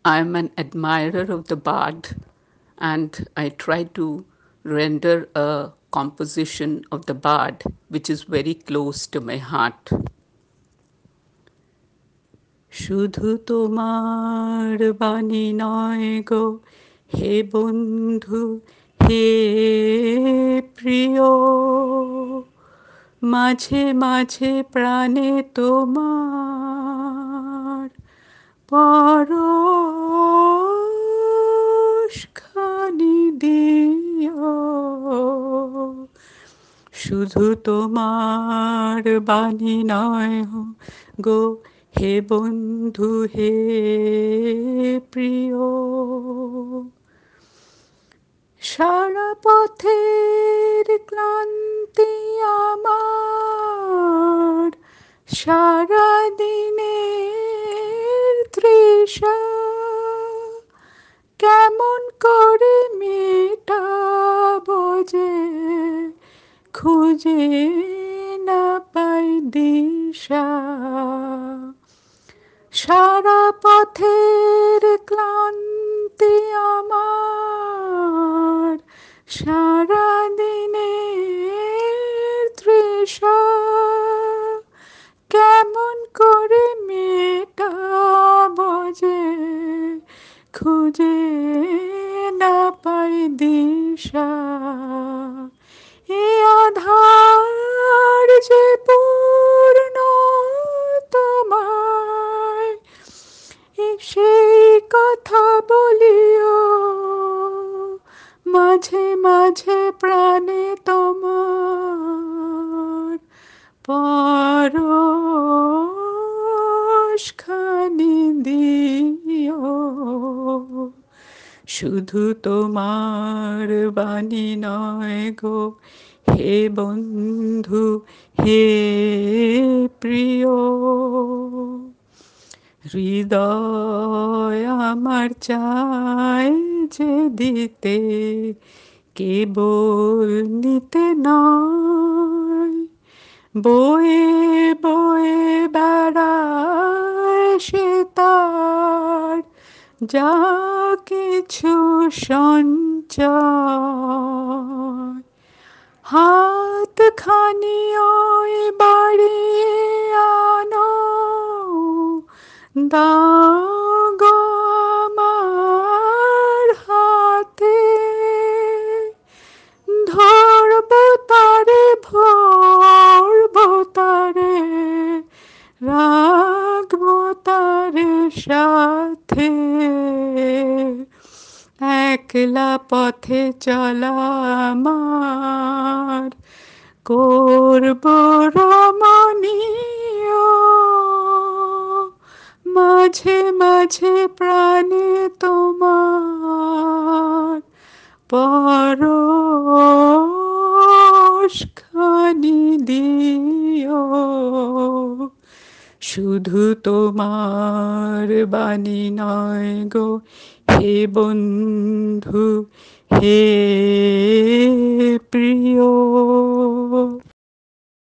I'm an admirer of the bard, and I try to render a composition of the bard which is very close to my heart. শুধু তোমার বাণী নয় গো হে বন্ধু, হে প্রিয়, মাঝে মাঝে প্রাণে তোমার পরশখানি দিও। শুধু তোমার বাণী নয় গো হে বন্ধু, হে প্রিয়, সারা পথের ক্লান্তি আমার, সারা দিনের তৃষা কেমন করে মেটাবো যে খুঁজে না পাই দিশা। সারা পথের ক্লান্তি আমার, সারা দিনের তৃষা কেমন করে মেটাবো যে খুঁজে না পাই দিশা। এ আধার যে পূর্ণ তোমায়, সেই কথা বলিও মাঝে মাঝে প্রাণে তোমার পরশখানি দিও। শুধু তোমার বাণী নয় গো হে বন্ধু, হে প্রিয়, হৃদয় আমার চায় যে দিতে, কেবল নিতে নয়, বয়ে বয়ে বেড়ায় সে তার যা কিছু সঞ্চয়। হাত খানি ওই বাড়িয়ে আনো, দাও গো আমার হাতে, ধরবো তারে ভরবো তারে, রাখবো তারে সাথে। একলা পথে চলা আমার করব রমণীয়, মাঝে মাঝে প্রাণে তোমার পরশখানি দিও। শুধু তোমার বাণী নয় গো হে বন্ধু, হে প্রিয়।